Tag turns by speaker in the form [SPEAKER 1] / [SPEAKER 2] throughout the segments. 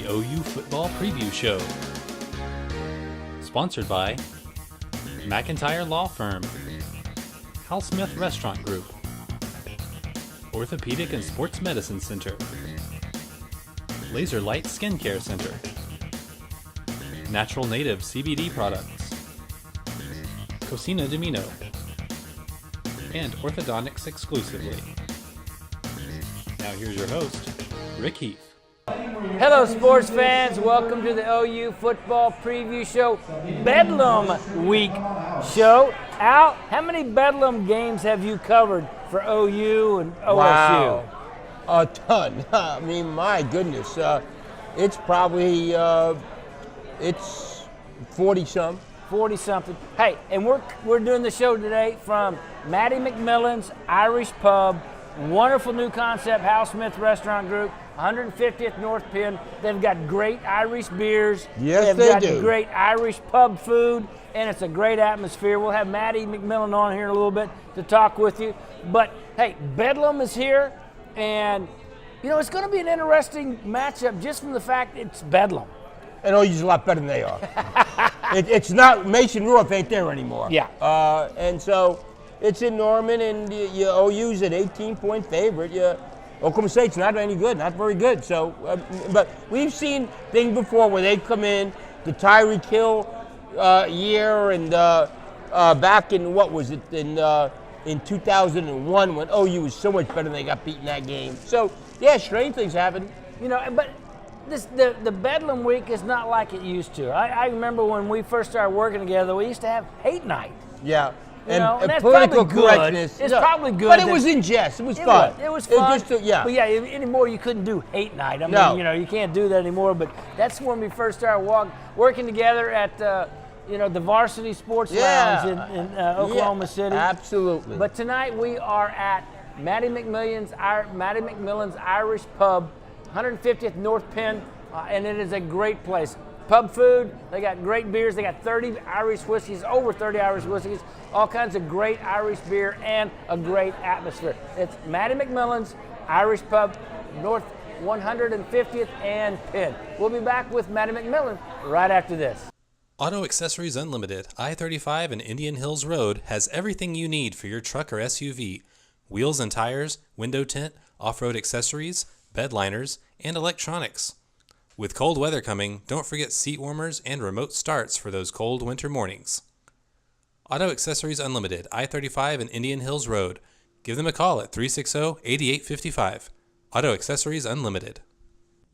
[SPEAKER 1] the OU Football Preview Show. Sponsored by McIntyre Law Firm, Hal Smith Restaurant Group, Orthopedic and Sports Medicine Center, Laser Light Skincare Center, Natural Native CBD Products, Cocina Domino, and Orthodontics Exclusively. Now here's your host, Rick Heath.
[SPEAKER 2] Hello, sports fans. Welcome to the OU Football Preview Show, Bedlam Week show. Al, how many Bedlam games have you covered for OU and OSU?
[SPEAKER 3] Wow. A ton. I mean, my goodness. It's probably, it's 40-some.
[SPEAKER 2] 40-something. Hey, and we're doing the show today from Maddie McMillan's Irish Pub, wonderful new concept, Hal Smith Restaurant Group, 150th North Penn. They've got great Irish beers.
[SPEAKER 3] Yes,
[SPEAKER 2] They've got
[SPEAKER 3] do.
[SPEAKER 2] Great Irish pub food, and it's a great atmosphere. We'll have Maddie McMillan on here in a little bit to talk with you. But, hey, Bedlam is here, and, you know, it's going to be an interesting matchup just from the fact it's Bedlam.
[SPEAKER 3] And OU's a lot better than they are. It's not, Mason Rudolph ain't there anymore.
[SPEAKER 2] Yeah.
[SPEAKER 3] And so it's in Norman, and OU's an 18-point favorite. Oklahoma State's not any good, not very good. So, but we've seen things before where they come in, the Tyreek Hill year, and back in, what was it, in 2001 when OU was so much better and they got beaten that game. So, yeah, strange things happen.
[SPEAKER 2] You know, but the Bedlam Week is not like it used to. I remember when we first started working together, we used to have hate night.
[SPEAKER 3] Yeah.
[SPEAKER 2] And that's
[SPEAKER 3] political
[SPEAKER 2] probably good.
[SPEAKER 3] correctness.
[SPEAKER 2] It's probably good.
[SPEAKER 3] But it was in jest. It was fun.
[SPEAKER 2] It was fun.
[SPEAKER 3] Yeah.
[SPEAKER 2] But yeah, anymore you couldn't do hate night. I mean,
[SPEAKER 3] No.
[SPEAKER 2] you know, you can't do that anymore. But that's when we first started working together at, the Varsity Sports Lounge in Oklahoma City.
[SPEAKER 3] Absolutely.
[SPEAKER 2] But tonight we are at Maddie McMillan's Irish Pub, 150th North Penn, and it is a great place. Pub food, they got great beers, they got 30 Irish whiskeys, over 30 Irish whiskeys, all kinds of great Irish beer, and a great atmosphere. It's Maddie McMillan's Irish Pub, North 150th and Penn. We'll be back with Maddie McMillan right after this.
[SPEAKER 1] Auto Accessories Unlimited, I-35 and Indian Hills Road has everything you need for your truck or SUV. Wheels and tires, window tint, off-road accessories, bed liners, and electronics. With cold weather coming, don't forget seat warmers and remote starts for those cold winter mornings. Auto Accessories Unlimited, I-35 and Indian Hills Road. Give them a call at 360-8855. Auto Accessories Unlimited.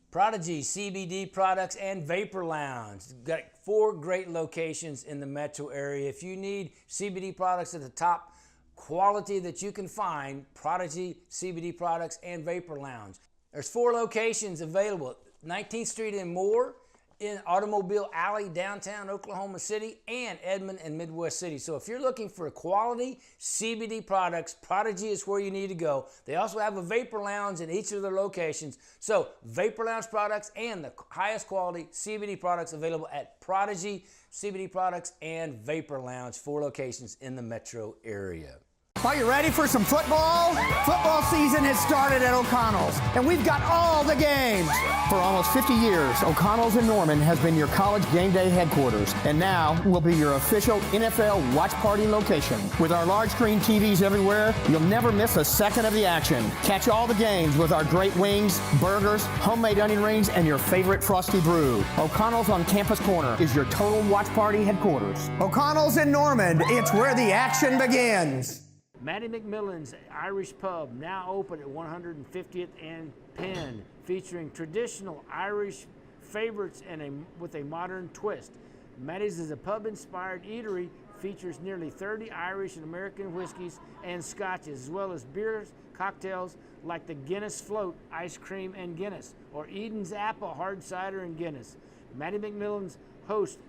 [SPEAKER 2] Prodigy CBD Products and Vapor Lounge. Got 4 great locations in the metro area. If you need CBD products at the top quality that you can find, Prodigy CBD Products and Vapor Lounge. There's 4 locations available. 19th Street and Moore, in Automobile Alley, downtown Oklahoma City, and Edmond and Midwest City. So if you're looking for quality CBD products, Prodigy is where you need to go. They also have a Vapor Lounge in each of their locations. So Vapor Lounge products and the highest quality CBD products available at Prodigy CBD Products and Vapor Lounge, 4 locations in the metro area.
[SPEAKER 4] Are you ready for some football? Football season has started at O'Connell's, and we've got all the games. For almost 50 years, O'Connell's in Norman has been your college game day headquarters, and now will be your official NFL watch party location. With our large screen TVs everywhere, you'll never miss a second of the action. Catch all the games with our great wings, burgers, homemade onion rings, and your favorite frosty brew. O'Connell's on Campus Corner is your total watch party headquarters. O'Connell's in Norman, it's where the action begins.
[SPEAKER 2] Maddie McMillan's Irish Pub, now open at 150th and Penn, featuring traditional Irish favorites and with a modern twist. Maddie's is a pub-inspired eatery, features nearly 30 Irish and American whiskeys and scotches, as well as beers, cocktails like the Guinness Float, ice cream and Guinness, or Eden's Apple, hard cider and Guinness. Maddie McMillan's hosts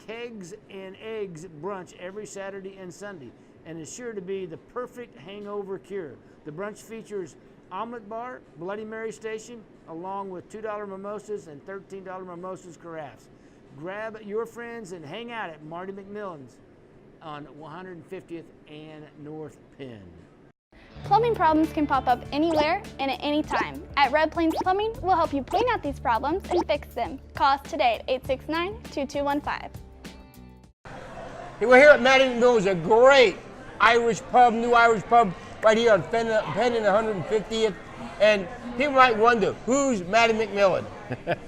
[SPEAKER 2] Kegs and Eggs brunch every Saturday and Sunday, and is sure to be the perfect hangover cure. The brunch features omelet bar, Bloody Mary station, along with $2 mimosas and $13 mimosas carafes. Grab your friends and hang out at Marty McMillan's on 150th and North Penn.
[SPEAKER 5] Plumbing problems can pop up anywhere and at any time. At Red Plains Plumbing, we'll help you point out these problems and fix them. Call us today at 869-2215.
[SPEAKER 3] Hey, we're here at Matty McMillan's, a great Irish pub, new Irish pub, right here on Penn and 150th. And people might wonder, who's Matty McMillan?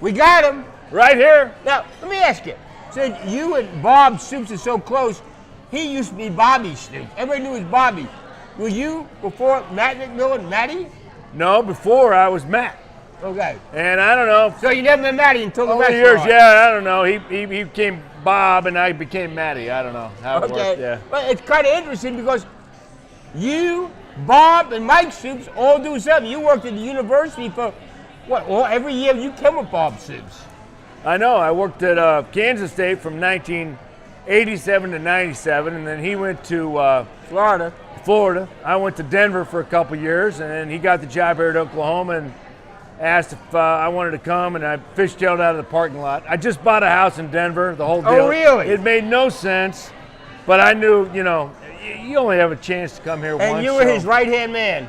[SPEAKER 3] We got him.
[SPEAKER 6] Right here.
[SPEAKER 3] Now, let me ask you. Since you and Bob Stoops are so close, he used to be Bobby Stoops. Everybody knew he was Bobby. Were you, before Matt McMillan, Matty?
[SPEAKER 6] No, before I was Matt.
[SPEAKER 3] Okay.
[SPEAKER 6] And I don't know.
[SPEAKER 3] So you never met Matty until the
[SPEAKER 6] Over the
[SPEAKER 3] restaurant?
[SPEAKER 6] years, yeah, I don't know. He became Bob and I became Matty. I don't know how it worked, yeah.
[SPEAKER 3] Well, it's kind of interesting because you, Bob, and Mike Stoops all do something. You worked at the university for, what, every year you came with Bob Stoops.
[SPEAKER 6] I know. I worked at Kansas State from 1987 to 97, and then he went to Florida. I went to Denver for a couple years, and then he got the job here at Oklahoma and asked if I wanted to come, and I fishtailed out of the parking lot. I just bought a house in Denver, the whole deal.
[SPEAKER 3] Oh, really?
[SPEAKER 6] It made no sense, but I knew, you know, you only have a chance to come here once.
[SPEAKER 3] And you were his right-hand man.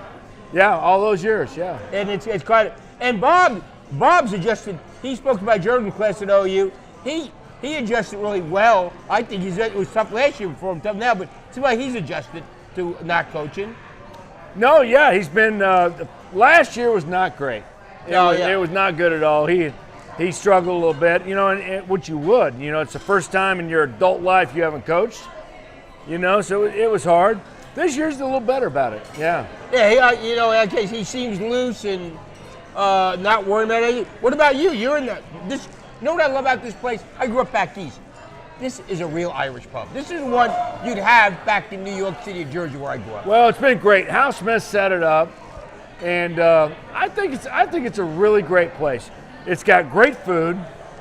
[SPEAKER 6] Yeah, all those years, yeah.
[SPEAKER 3] And it's quite, and Bob's adjusted. He spoke to my journalism class at OU. He adjusted really well. I think it was tough last year for him, tough now, but it's like he's adjusted to not coaching.
[SPEAKER 6] No, yeah, he's been. Last year was not great. It was not good at all. He struggled a little bit, you know, and which you would. You know, it's the first time in your adult life you haven't coached. You know, so it was hard. This year's a little better about it. Yeah.
[SPEAKER 3] Yeah, you know, in case he seems loose and not worried about anything. What about you? You're in this. You know what I love about this place? I grew up back east. This is a real Irish pub. This is one you'd have back in New York City or Jersey where I grew up.
[SPEAKER 6] Well, it's been great. Hal Smith set it up, and I think it's a really great place. It's got great food.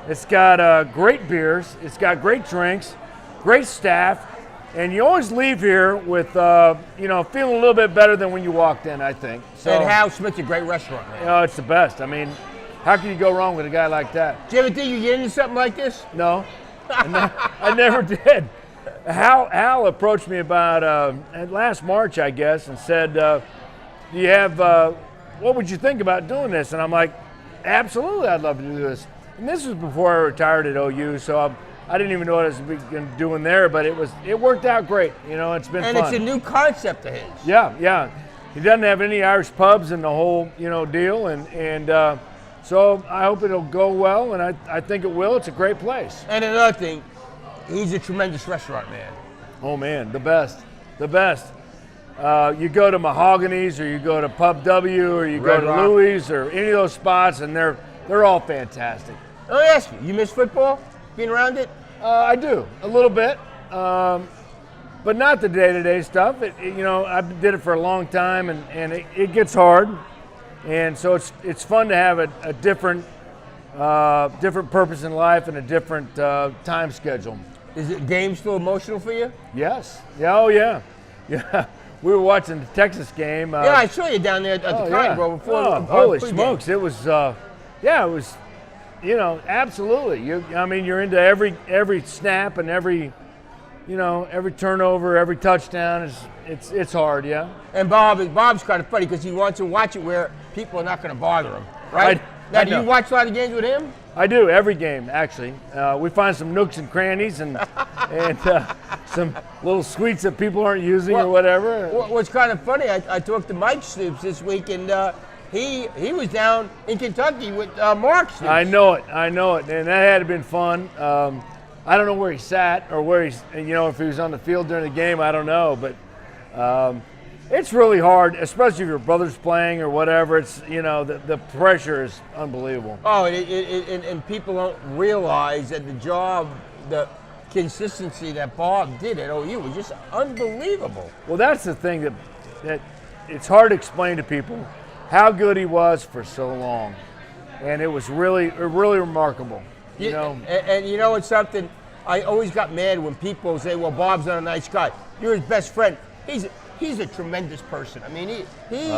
[SPEAKER 6] It's got great beers. It's got great drinks, great staff, and you always leave here with you know, feeling a little bit better than when you walked in, I think. So,
[SPEAKER 3] and Hal Smith's a great restaurant, man.
[SPEAKER 6] Oh, it's the best. I mean, how can you go wrong with a guy like that?
[SPEAKER 3] Do you ever think you get into something like this?
[SPEAKER 6] No. I never did. Hal approached me about last March, I guess, and said, "Do you have? What would you think about doing this?" And I'm like, "Absolutely, I'd love to do this." And this was before I retired at OU, so I didn't even know what I was doing there. But it worked out great. You know, it's been fun.
[SPEAKER 3] And it's a new concept of his.
[SPEAKER 6] Yeah. He doesn't have any Irish pubs in the whole deal, and. So I hope it'll go well, and I think it will. It's a great place.
[SPEAKER 3] And another thing, he's a tremendous restaurant man.
[SPEAKER 6] Oh man, the best. You go to Mahogany's, or you go to Pub W, or you go to Louis, or any of those spots, and they're all fantastic.
[SPEAKER 3] Let me ask you, you miss football? Being around it?
[SPEAKER 6] I do, a little bit, but not the day-to-day stuff. I did it for a long time, and it gets hard. And so it's fun to have a different purpose in life and a different time schedule.
[SPEAKER 3] Is the game still emotional for you?
[SPEAKER 6] Yes. Yeah. Oh yeah. Yeah. We were watching the Texas game.
[SPEAKER 3] Yeah, I saw you down there at the Cotton Grove before.
[SPEAKER 6] Holy smokes! It was. It was. Absolutely. You're into every snap and every turnover, every touchdown. It's hard, yeah.
[SPEAKER 3] And Bob's kind of funny because he wants to watch it where people are not going to bother him, right? Now, do you watch a lot of games with him?
[SPEAKER 6] I do, every game, actually. We find some nooks and crannies and some little suites that people aren't using or whatever.
[SPEAKER 3] What's kind of funny, I talked to Mike Stoops this week, and he was down in Kentucky with Mark Stoops.
[SPEAKER 6] I know it, and that had been fun. I don't know where he sat or where if he was on the field during the game, I don't know, but it's really hard, especially if your brother's playing or whatever. It's the pressure is unbelievable.
[SPEAKER 3] Oh, and people don't realize that the consistency that Bob did at OU was just unbelievable.
[SPEAKER 6] Well, that's the thing that it's hard to explain to people how good he was for so long, and it was really remarkable.
[SPEAKER 3] And you know it's something. I always got mad when people say, "Well, Bob's not a nice guy. You're his best friend." He's a tremendous person. I mean, he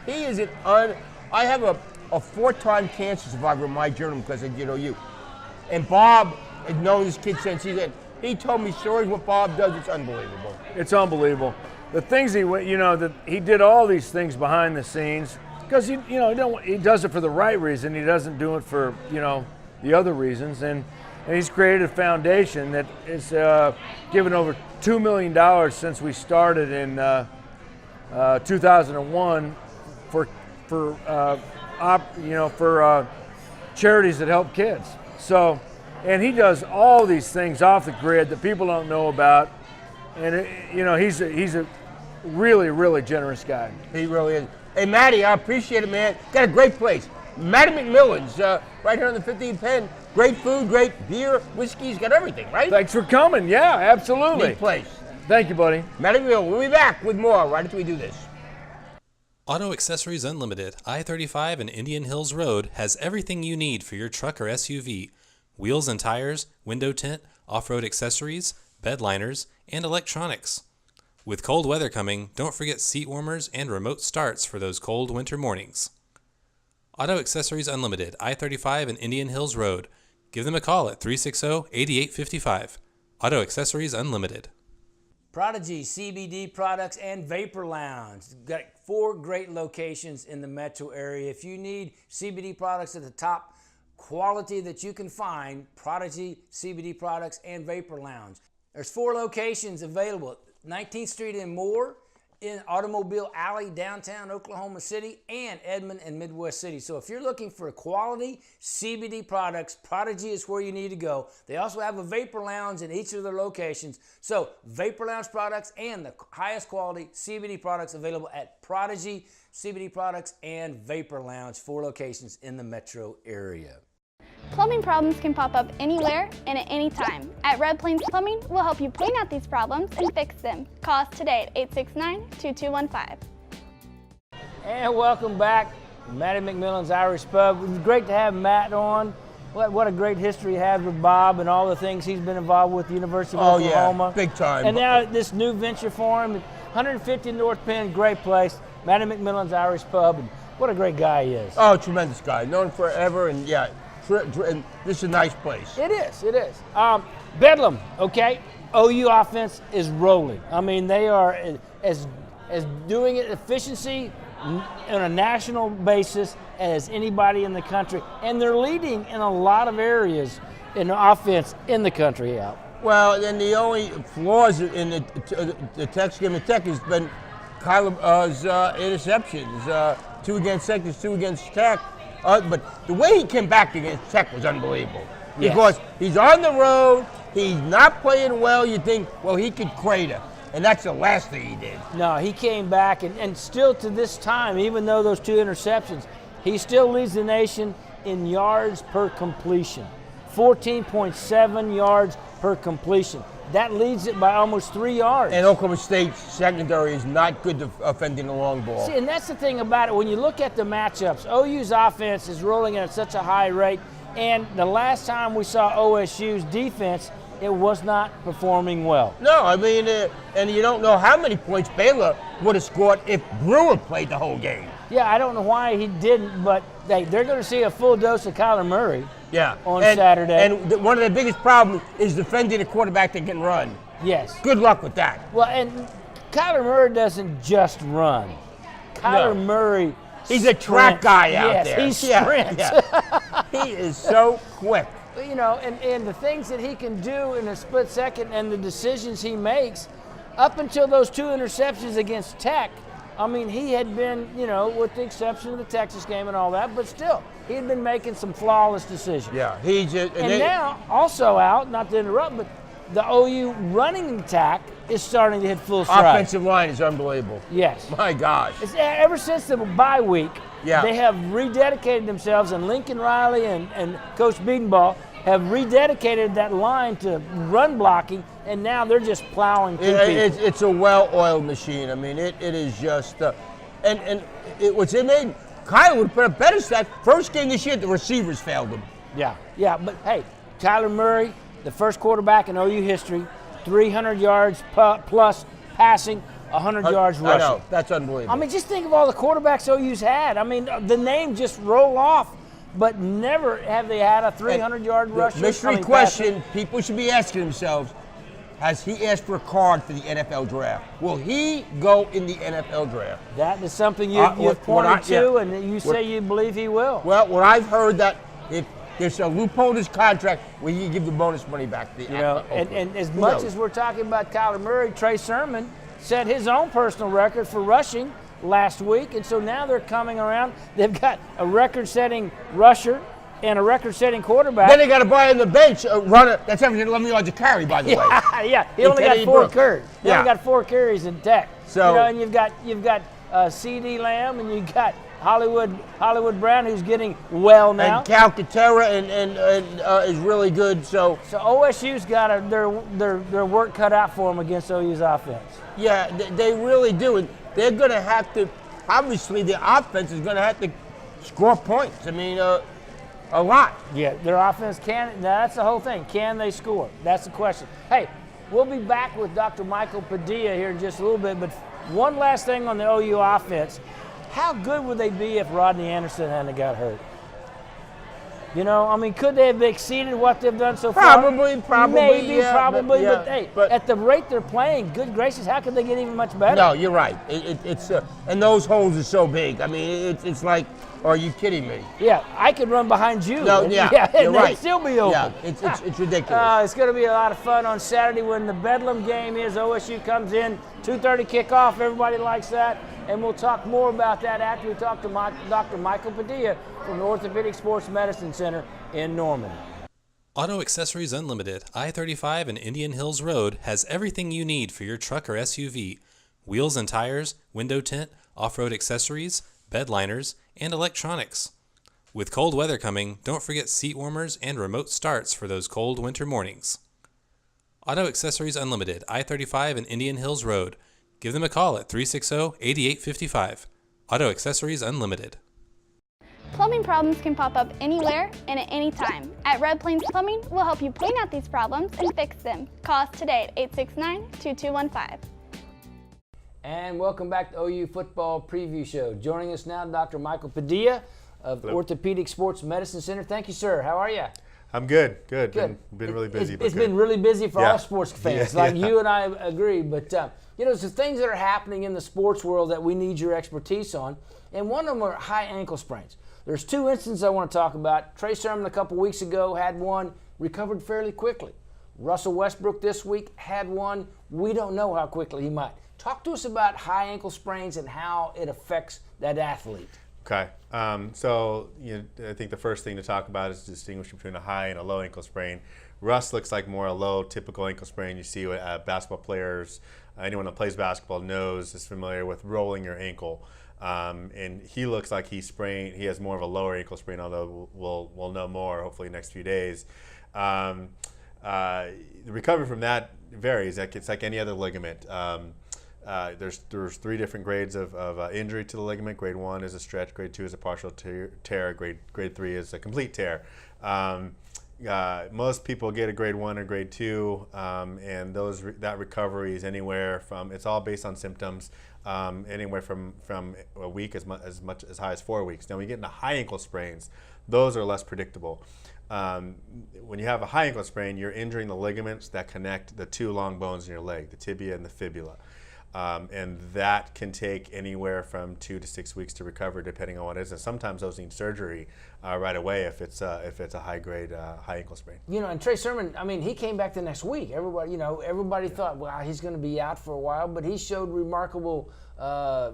[SPEAKER 3] is I have a 4-time cancer survivor in my journal because I did OU. And Bob has known this kid since he told me stories what Bob does. It's unbelievable.
[SPEAKER 6] It's unbelievable. the things that he did all these things behind the scenes because he does it for the right reason. He doesn't do it for the other reasons, and he's created a foundation that is given over $2 million since we started in 2001 for charities that help kids. So, and he does all these things off the grid that people don't know about, and he's a really, really generous guy.
[SPEAKER 3] He really is. Hey, Matty, I appreciate it, man. Got a great place. Matty McMillan's right here on the 15th Pen. Great food, great beer, whiskey's got everything, right?
[SPEAKER 6] Thanks for coming. Yeah, absolutely.
[SPEAKER 3] Neat place.
[SPEAKER 6] Thank you, buddy.
[SPEAKER 3] Matty McMillan, we'll be back with more right after we do this.
[SPEAKER 1] Auto Accessories Unlimited, I-35 and Indian Hills Road, has everything you need for your truck or SUV. Wheels and tires, window tint, off-road accessories, bed liners, and electronics. With cold weather coming, don't forget seat warmers and remote starts for those cold winter mornings. Auto Accessories Unlimited, I-35 and Indian Hills Road. Give them a call at 360-8855. Auto Accessories Unlimited.
[SPEAKER 2] Prodigy CBD products and Vapor Lounge. Got 4 great locations in the metro area. If you need CBD products at the top quality that you can find, Prodigy CBD products and Vapor Lounge. There's 4 locations available. 19th Street and Moore, in Automobile Alley, downtown Oklahoma City, and Edmond and Midwest City. So if you're looking for quality CBD products, Prodigy is where you need to go. They also have a Vapor Lounge in each of their locations. So Vapor Lounge products and the highest quality CBD products available at Prodigy CBD products and Vapor Lounge, 4 locations in the metro area.
[SPEAKER 5] Plumbing problems can pop up anywhere and at any time. At Red Plains Plumbing, we'll help you point out these problems and fix them. Call us today at 869-2215.
[SPEAKER 2] And welcome back, Matty McMillan's Irish Pub. It was great to have Matt on. What a great history he has with Bob and all the things he's been involved with the University of Oklahoma.
[SPEAKER 3] Yeah, big time.
[SPEAKER 2] And now this new venture for him, 150 North Penn, great place. Matty McMillan's Irish Pub, and what a great guy he is.
[SPEAKER 3] Oh, tremendous guy. Known forever, and yeah. And this is a nice place.
[SPEAKER 2] It is. Bedlam, okay? OU offense is rolling. I mean, they are as doing it efficiency on a national basis as anybody in the country, and they're leading in a lot of areas in the offense in the country out.
[SPEAKER 3] Well, then the only flaws in the Tech game of Tech has been Kyler's interceptions. 2 against Texas, 2 against Tech. But the way he came back against Tech was unbelievable.
[SPEAKER 2] Yes.
[SPEAKER 3] Because he's on the road, he's not playing well, you think, well, he could crater. And that's the last thing he did.
[SPEAKER 2] No, he came back, and still to this time, even though those 2 interceptions, he still leads the nation in yards per completion. 14.7 yards per completion. That leads it by almost 3 yards.
[SPEAKER 3] And Oklahoma State's secondary is not good defending the long ball.
[SPEAKER 2] See, and that's the thing about it. When you look at the matchups, OU's offense is rolling at such a high rate, and the last time we saw OSU's defense, it was not performing well.
[SPEAKER 3] No, I mean, and you don't know how many points Baylor would have scored if Brewer played the whole game.
[SPEAKER 2] Yeah, I don't know why he didn't, but they're going to see a full dose of Kyler Murray.
[SPEAKER 3] Yeah.
[SPEAKER 2] On Saturday.
[SPEAKER 3] And one of the biggest problems is defending a quarterback that can run.
[SPEAKER 2] Yes.
[SPEAKER 3] Good luck with that.
[SPEAKER 2] Well, and Kyler Murray doesn't just run. Kyler Murray,
[SPEAKER 3] he's a track guy out there.
[SPEAKER 2] He sprints.
[SPEAKER 3] Yeah. He is so quick.
[SPEAKER 2] You know, and the things that he can do in a split second and the decisions he makes, up until those 2 interceptions against Tech, I mean, he had been, with the exception of the Texas game and all that, but still, he had been making some flawless decisions.
[SPEAKER 3] Yeah, he just.
[SPEAKER 2] And now, also out, not to interrupt, but the OU running attack is starting to hit full stride.
[SPEAKER 3] Offensive line is unbelievable.
[SPEAKER 2] Yes.
[SPEAKER 3] My gosh.
[SPEAKER 2] Ever since the bye week,
[SPEAKER 3] yeah,
[SPEAKER 2] they have rededicated themselves, and Lincoln Riley and Coach Beadenbaugh have rededicated that line to run blocking, and now they're just plowing through people.
[SPEAKER 3] It's a well-oiled machine. I mean, it is just, what's it made? Kyler would put a better stat. First game this year, the receivers failed him.
[SPEAKER 2] Yeah, but hey, Kyler Murray, the first quarterback in OU history, 300 yards plus passing, 100 yards rushing.
[SPEAKER 3] I know, that's unbelievable.
[SPEAKER 2] I mean, just think of all the quarterbacks OU's had. I mean, the name just roll off, but never have they had a 300-yard rusher.
[SPEAKER 3] Mystery question people should be asking themselves, has he asked for a card for the NFL draft? Will he go in the NFL draft?
[SPEAKER 2] That is something
[SPEAKER 3] what
[SPEAKER 2] you've pointed to,
[SPEAKER 3] yeah.
[SPEAKER 2] and you say you believe he will.
[SPEAKER 3] Well, what I've heard that if there's a loophole in his contract where you give the bonus money back.
[SPEAKER 2] And as much as we're talking about Kyler Murray, Trey Sermon set his own personal record for rushing last week, and so now they're coming around. They've got a record-setting rusher and a record-setting quarterback.
[SPEAKER 3] Then they got to buy in the bench a runner. That's 711 yards to carry, by the way.
[SPEAKER 2] Yeah, he only got 4 carries. He only got 4 carries in Tech.
[SPEAKER 3] So,
[SPEAKER 2] and you've got C.D. Lamb, and you've got Hollywood Brown, who's getting well now.
[SPEAKER 3] And Calcaterra is really good. So
[SPEAKER 2] OSU's got their work cut out for them against OU's offense.
[SPEAKER 3] Yeah, they really do. And they're going to have to, obviously, the offense is going to have to score points. I mean, a lot.
[SPEAKER 2] Yeah, their offense that's the whole thing. Can they score? That's the question. Hey, we'll be back with Dr. Michael Padilla here in just a little bit, but one last thing on the OU offense. How good would they be if Rodney Anderson hadn't got hurt? You know, I mean, could they have exceeded what they've done so far?
[SPEAKER 3] Probably.
[SPEAKER 2] Maybe,
[SPEAKER 3] yeah,
[SPEAKER 2] probably.
[SPEAKER 3] Yeah,
[SPEAKER 2] but hey, at the rate they're playing, good gracious, how could they get even much better?
[SPEAKER 3] No, you're right. It's and those holes are so big. I mean, it's like, are you kidding me?
[SPEAKER 2] Yeah, I could run behind you.
[SPEAKER 3] No,
[SPEAKER 2] and,
[SPEAKER 3] you're
[SPEAKER 2] they'd
[SPEAKER 3] right.
[SPEAKER 2] still be open.
[SPEAKER 3] Yeah, it's ridiculous.
[SPEAKER 2] It's going to be a lot of fun on Saturday when the Bedlam game is. OSU comes in, 2:30 kickoff. Everybody likes that. And we'll talk more about that after we talk to Dr. Michael Padilla from the Orthopedic Sports Medicine Center in Norman.
[SPEAKER 1] Auto Accessories Unlimited, I-35 and Indian Hills Road, has everything you need for your truck or SUV. Wheels and tires, window tint, off-road accessories, bed liners, and electronics. With cold weather coming, don't forget seat warmers and remote starts for those cold winter mornings. Auto Accessories Unlimited, I-35 and Indian Hills Road. Give them a call at 360-8855. Auto Accessories Unlimited.
[SPEAKER 5] Plumbing problems can pop up anywhere and at any time. At Red Plains Plumbing, we'll help you point out these problems and fix them. Call us today at 869-2215.
[SPEAKER 2] And welcome back to OU Football Preview Show. Joining us now, Dr. Michael Padilla of the Orthopedic Sports Medicine Center. Thank you, sir. How are you?
[SPEAKER 7] I'm good. Been really busy.
[SPEAKER 2] It's been really busy for all sports fans, you and I agree. But, there's some things that are happening in the sports world that we need your expertise on, and one of them are high ankle sprains. There's 2 instances I want to talk about. Trey Sermon a couple weeks ago had one, recovered fairly quickly. Russell Westbrook this week had one. We don't know how quickly he might. Talk to us about high ankle sprains and how it affects that athlete.
[SPEAKER 7] Okay. So I think the first thing to talk about is to distinguish between a high and a low ankle sprain. Russ looks like more a low, typical ankle sprain you see with basketball players. Anyone that plays basketball is familiar with rolling your ankle. And he looks like he has more of a lower ankle sprain, although we'll know more hopefully next few days. The recovery from that varies. It's like any other ligament. There's 3 different grades of injury to the ligament. Grade 1 is a stretch, grade 2 is a partial tear, grade 3 is a complete tear. Most people get a grade 1 or grade 2, and that recovery is anywhere from, it's all based on symptoms, anywhere from a week as much as high as 4 weeks. Now, when you get into high ankle sprains, those are less predictable. When you have a high ankle sprain, you're injuring the ligaments that connect the 2 long bones in your leg, the tibia and the fibula. And that can take anywhere from 2 to 6 weeks to recover, depending on what it is. And sometimes those need surgery right away if it's a high grade high ankle sprain.
[SPEAKER 2] And Trey Sermon, he came back the next week. Everybody thought, wow, he's going to be out for a while, but he showed remarkable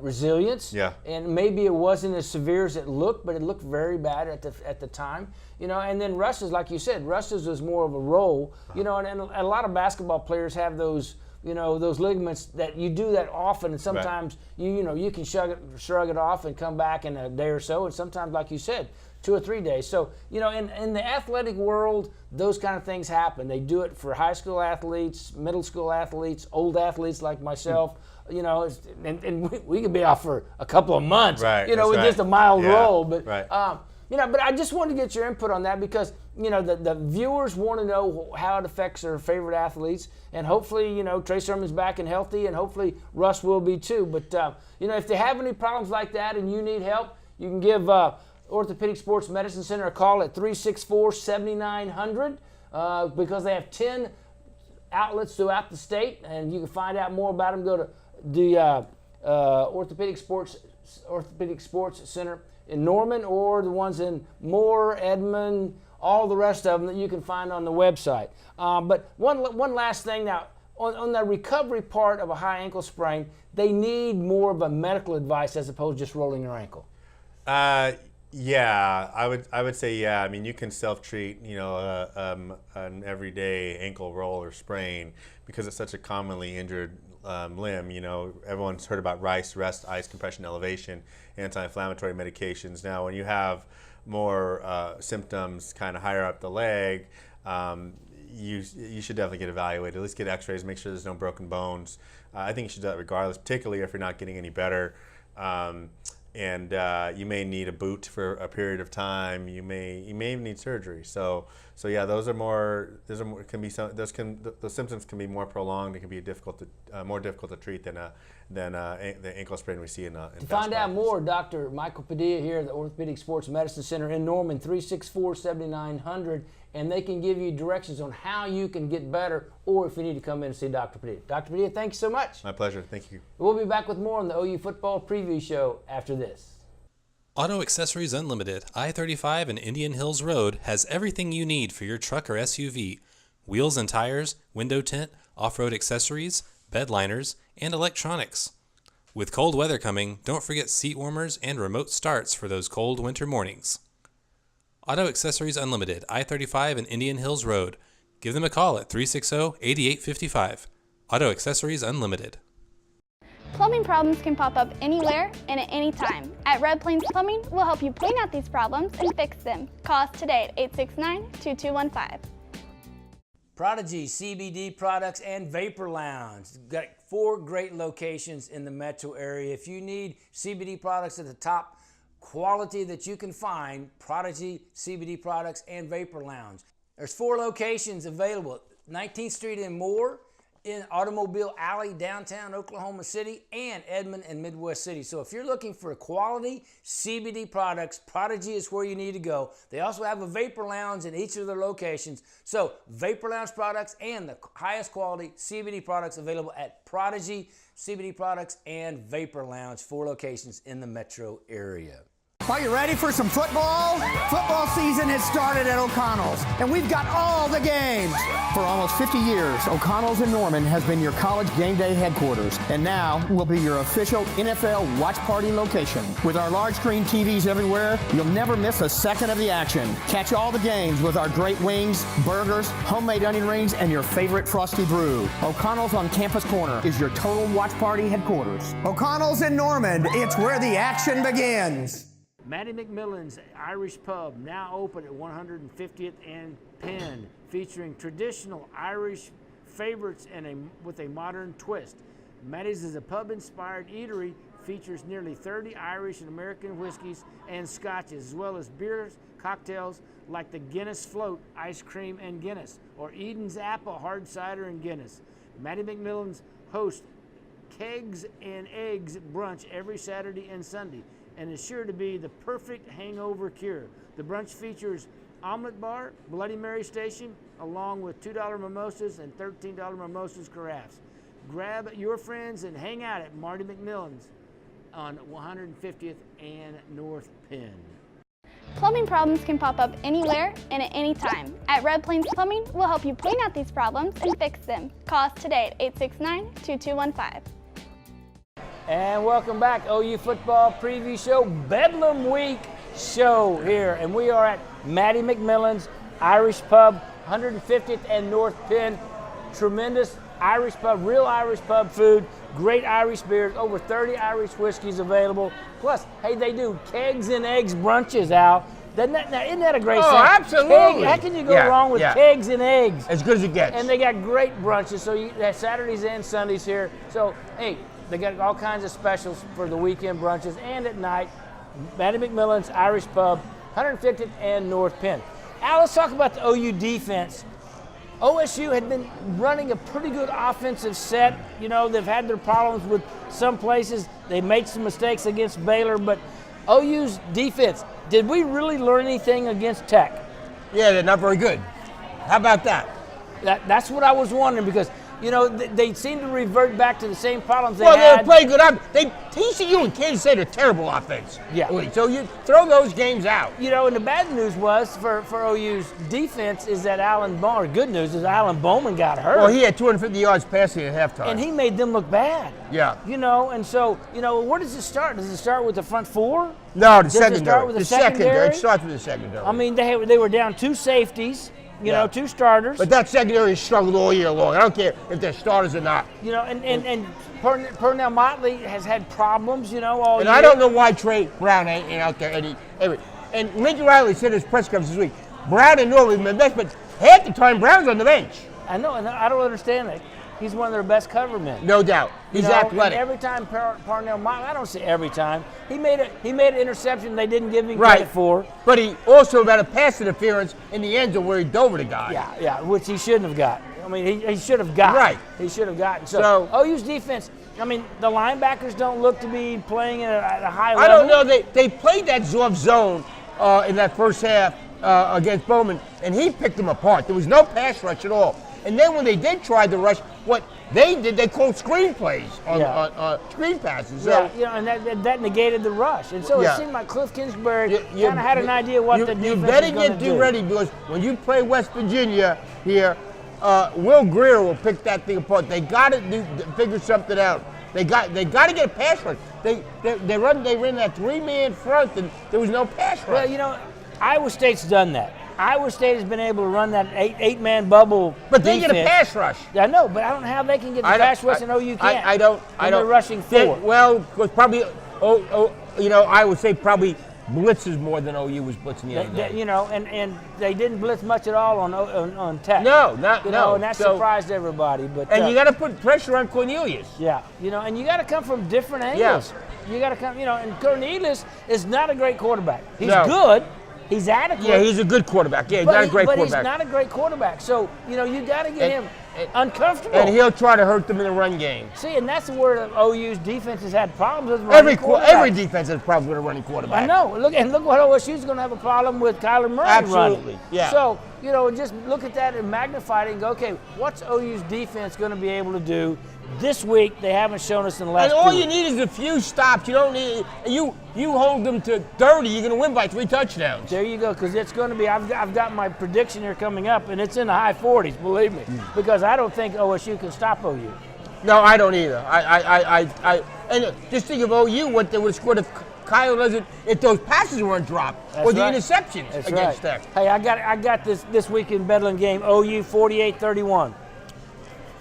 [SPEAKER 2] resilience.
[SPEAKER 7] Yeah.
[SPEAKER 2] And maybe it wasn't as severe as it looked, but it looked very bad at the time. And then Russ's, like you said, Russ's was more of a roll. And a lot of basketball players have those. Those ligaments that you do that often, and sometimes you can shrug it off and come back in a day or so, and sometimes, like you said, 2 or 3 days. So, in the athletic world, those kind of things happen. They do it for high school athletes, middle school athletes, old athletes like myself. And we could be off for a couple of months, with just a mild roll. But but I just wanted to get your input on that because the viewers want to know how it affects their favorite athletes, and hopefully Trey Sermon's back and healthy, and hopefully Russ will be too. But if they have any problems like that and you need help, you can give Orthopedic Sports Medicine Center a call at 364-7900 because they have 10 outlets throughout the state, and you can find out more about them. Go to the Orthopedic Sports Center in Norman, or the ones in Moore, Edmond, all the rest of them that you can find on the website. But one last thing now, on the recovery part of a high ankle sprain, they need more of a medical advice as opposed to just rolling your ankle.
[SPEAKER 7] Yeah, I would say yeah. I mean, you can self-treat, an everyday ankle roll or sprain because it's such a commonly injured limb. Everyone's heard about RICE, rest, ice, compression, elevation, anti-inflammatory medications. Now, when you have more symptoms kind of higher up the leg, you should definitely get evaluated. At least get x-rays, make sure there's no broken bones. I think you should do that regardless, particularly if you're not getting any better. And you may need a boot for a period of time. You may even need surgery. So yeah, those symptoms can be more prolonged. It can be more difficult to treat than the ankle sprain we see in
[SPEAKER 2] to find out more, Dr. Michael Padilla here at the Orthopedic Sports Medicine Center in Norman, 364-7900, and they can give you directions on how you can get better, or if you need to come in and see Dr. Padilla. Dr. Padilla, thank you so much.
[SPEAKER 7] My pleasure. Thank you.
[SPEAKER 2] We'll be back with more on the OU Football Preview Show after this.
[SPEAKER 1] Auto Accessories Unlimited, I-35 and Indian Hills Road, has everything you need for your truck or SUV. Wheels and tires, window tint, off-road accessories, bed liners, and electronics. With cold weather coming, don't forget seat warmers and remote starts for those cold winter mornings. Auto Accessories Unlimited, I-35 and Indian Hills Road. Give them a call at 360-8855. Auto Accessories Unlimited.
[SPEAKER 5] Plumbing problems can pop up anywhere and at any time. At Red Plains Plumbing, we'll help you point out these problems and fix them. Call us today at 869-2215.
[SPEAKER 2] Prodigy CBD products and Vapor Lounge. Got 4 great locations in the metro area. If you need CBD products at the top quality that you can find, Prodigy CBD products and Vapor Lounge. There's 4 locations available. 19th Street in Moore, in Automobile Alley, downtown Oklahoma City, and Edmond and Midwest City. So if you're looking for quality CBD products, Prodigy is where you need to go. They also have a Vapor Lounge in each of their locations. So Vapor Lounge products and the highest quality CBD products available at Prodigy CBD products and Vapor Lounge, 4 locations in the metro area.
[SPEAKER 4] Are you ready for some football? Football season has started at O'Connell's, and we've got all the games. For almost 50 years, O'Connell's in Norman has been your college game day headquarters, and now will be your official NFL watch party location. With our large screen TVs everywhere, you'll never miss a second of the action. Catch all the games with our great wings, burgers, homemade onion rings, and your favorite frosty brew. O'Connell's on Campus Corner is your total watch party headquarters. O'Connell's in Norman, it's where the action begins.
[SPEAKER 2] Matty McMillan's Irish Pub, now open at 150th and Penn, featuring traditional Irish favorites with a modern twist. Matty's is a pub-inspired eatery, features nearly 30 Irish and American whiskeys and scotches, as well as beers, cocktails like the Guinness Float, ice cream and Guinness, or Eden's Apple, hard cider and Guinness. Matty McMillan's hosts Kegs and Eggs brunch every Saturday and Sunday, and is sure to be the perfect hangover cure. The brunch features omelet bar, Bloody Mary station, along with $2 mimosas and $13 mimosas carafes. Grab your friends and hang out at Marty McMillan's on 150th and North Penn.
[SPEAKER 5] Plumbing problems can pop up anywhere and at any time. At Red Plains Plumbing, we'll help you point out these problems and fix them. Call us today at 869-2215.
[SPEAKER 2] And welcome back, OU Football Preview Show, Bedlam Week show here. And we are at Matty McMillan's Irish Pub, 150th and North Penn. Tremendous Irish pub, real Irish pub food, great Irish beers, over 30 Irish whiskeys available. Plus, hey, they do Kegs and Eggs brunches, Al. Isn't that a great thing?
[SPEAKER 3] Absolutely.
[SPEAKER 2] How can you go wrong with Kegs and Eggs?
[SPEAKER 3] As good as it gets.
[SPEAKER 2] And they got great brunches, so you have Saturdays and Sundays here. So, hey, they got all kinds of specials for the weekend brunches and at night. Matty McMillan's Irish Pub, 150th and North Penn. Al, let's talk about the OU defense. OSU had been running a pretty good offensive set. You know, they've had their problems with some places. They made some mistakes against Baylor, but OU's defense, did we really learn anything against Tech?
[SPEAKER 3] Yeah, they're not very good. How about that?
[SPEAKER 2] That's what I was wondering because, they seem to revert back to the same problems they
[SPEAKER 3] Well,
[SPEAKER 2] had.
[SPEAKER 3] they're playing good. TCU and Kansas State are terrible offense.
[SPEAKER 2] Yeah.
[SPEAKER 3] So you throw those games out.
[SPEAKER 2] And the bad news was for OU's defense is that good news is Alan Bowman got hurt.
[SPEAKER 3] Well, he had 250 yards passing at halftime.
[SPEAKER 2] and he made them look bad.
[SPEAKER 3] Yeah.
[SPEAKER 2] And so, where does it start? Does it start with the front four?
[SPEAKER 3] No, the
[SPEAKER 2] Does it
[SPEAKER 3] secondary.
[SPEAKER 2] start with the secondary?
[SPEAKER 3] It starts with the secondary.
[SPEAKER 2] I mean, they were down 2 safeties,
[SPEAKER 3] Yeah.
[SPEAKER 2] 2 starters.
[SPEAKER 3] But that secondary has struggled all year long. I don't care if they're starters or not.
[SPEAKER 2] And Pernell Motley has had problems, all
[SPEAKER 3] And
[SPEAKER 2] year.
[SPEAKER 3] I don't know why Trey Brown ain't out there. And Lincoln Riley said in his press conference this week, Brown and Norwood have been best, but half the time Brown's on the bench.
[SPEAKER 2] I know, and I don't understand that. He's one of their best cover men.
[SPEAKER 3] No doubt. He's athletic.
[SPEAKER 2] And every time Parnell Motley, I don't say every time, he made an interception they didn't give him
[SPEAKER 3] Right.
[SPEAKER 2] credit for.
[SPEAKER 3] But he also had a pass interference in the end zone where he dove over the guy.
[SPEAKER 2] Yeah, which he shouldn't have got. I mean, he should have gotten.
[SPEAKER 3] Right.
[SPEAKER 2] He should have gotten.
[SPEAKER 3] So-
[SPEAKER 2] OU's defense, I mean, the linebackers don't look to be playing at a high level.
[SPEAKER 3] I don't know. They played that soft zone in that first half against Bowman, and he picked them apart. There was no pass rush at all. And then when they did try the rush, what they did, they called screen plays on screen passes. So,
[SPEAKER 2] and that negated the rush. And so
[SPEAKER 3] Yeah.
[SPEAKER 2] it seemed like Cliff Kingsbury kind of had an idea what the defense
[SPEAKER 3] You
[SPEAKER 2] was
[SPEAKER 3] better
[SPEAKER 2] going to
[SPEAKER 3] get
[SPEAKER 2] do.
[SPEAKER 3] ready because when you play West Virginia here, Will Greer will pick that thing apart. They got to figure something out. They got to get a pass rush. They ran that 3-man front and there was no pass rush.
[SPEAKER 2] Well, Iowa State's done that. Iowa State has been able to run that eight-man bubble.
[SPEAKER 3] But they
[SPEAKER 2] defense.
[SPEAKER 3] get a pass rush.
[SPEAKER 2] I know, but I don't know how they can get the pass rush and OU can't.
[SPEAKER 3] I don't.
[SPEAKER 2] They're rushing 4.
[SPEAKER 3] Well, because probably, I would say probably blitzes more than OU was blitzing the other day.
[SPEAKER 2] And they didn't blitz much at all on Tech.
[SPEAKER 3] No,
[SPEAKER 2] And that
[SPEAKER 3] So-
[SPEAKER 2] surprised everybody. But
[SPEAKER 3] And you got to put pressure on Cornelius.
[SPEAKER 2] yeah, and you got to come from different angles. You got to come, and Cornelius is not a great quarterback. He's
[SPEAKER 3] No.
[SPEAKER 2] good. He's adequate.
[SPEAKER 3] Yeah, he's a good quarterback. Yeah, he's not a great
[SPEAKER 2] but
[SPEAKER 3] quarterback.
[SPEAKER 2] he's not a great quarterback. So, you got to get him uncomfortable.
[SPEAKER 3] And he'll try to hurt them in the run game.
[SPEAKER 2] See, and that's where OU's defense has had problems with
[SPEAKER 3] Every
[SPEAKER 2] running quarterbacks.
[SPEAKER 3] every defense has problems with a running quarterback.
[SPEAKER 2] I know. Look what OSU's going to have a problem with Kyler Murray
[SPEAKER 3] Absolutely,
[SPEAKER 2] running.
[SPEAKER 3] yeah.
[SPEAKER 2] So, just look at that and magnify it and go, okay, what's OU's defense going to be able to do this week? They haven't shown us in the last
[SPEAKER 3] And all
[SPEAKER 2] 2
[SPEAKER 3] you
[SPEAKER 2] weeks.
[SPEAKER 3] need is a few stops. You don't need you hold them to 30. You're going to win by 3 touchdowns.
[SPEAKER 2] There you go, because it's going to be. I've got my prediction here coming up, and it's in the high 40s. Believe me, because I don't think OSU can stop OU.
[SPEAKER 3] No, I don't either. And just think of OU what they would have scored if Kyle doesn't, if those passes weren't dropped or
[SPEAKER 2] That's
[SPEAKER 3] the
[SPEAKER 2] right.
[SPEAKER 3] interceptions
[SPEAKER 2] That's
[SPEAKER 3] against
[SPEAKER 2] right.
[SPEAKER 3] Tech.
[SPEAKER 2] Hey, I got this weekend Bedlam game. OU 48-31.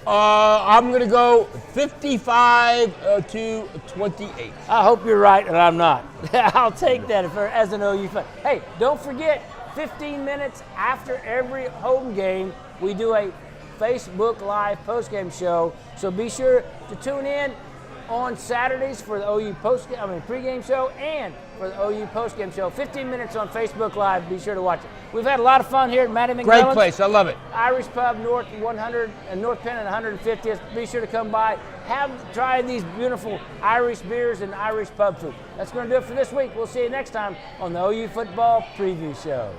[SPEAKER 3] I'm going to go 55 to 28.
[SPEAKER 2] I hope you're right, and I'm not. I'll take that as an OU fan. Hey, don't forget, 15 minutes after every home game, we do a Facebook Live postgame show. So be sure to tune in on Saturdays for the OU pregame show and for the OU postgame show. 15 minutes on Facebook Live. Be sure to watch it. We've had a lot of fun here at Matty McMillan's.
[SPEAKER 3] Great place. I love it.
[SPEAKER 2] Irish Pub, North 100 and North Penn and 150th. Be sure to come by. Try these beautiful Irish beers and Irish pub food. That's going to do it for this week. We'll see you next time on the OU Football Preview Show.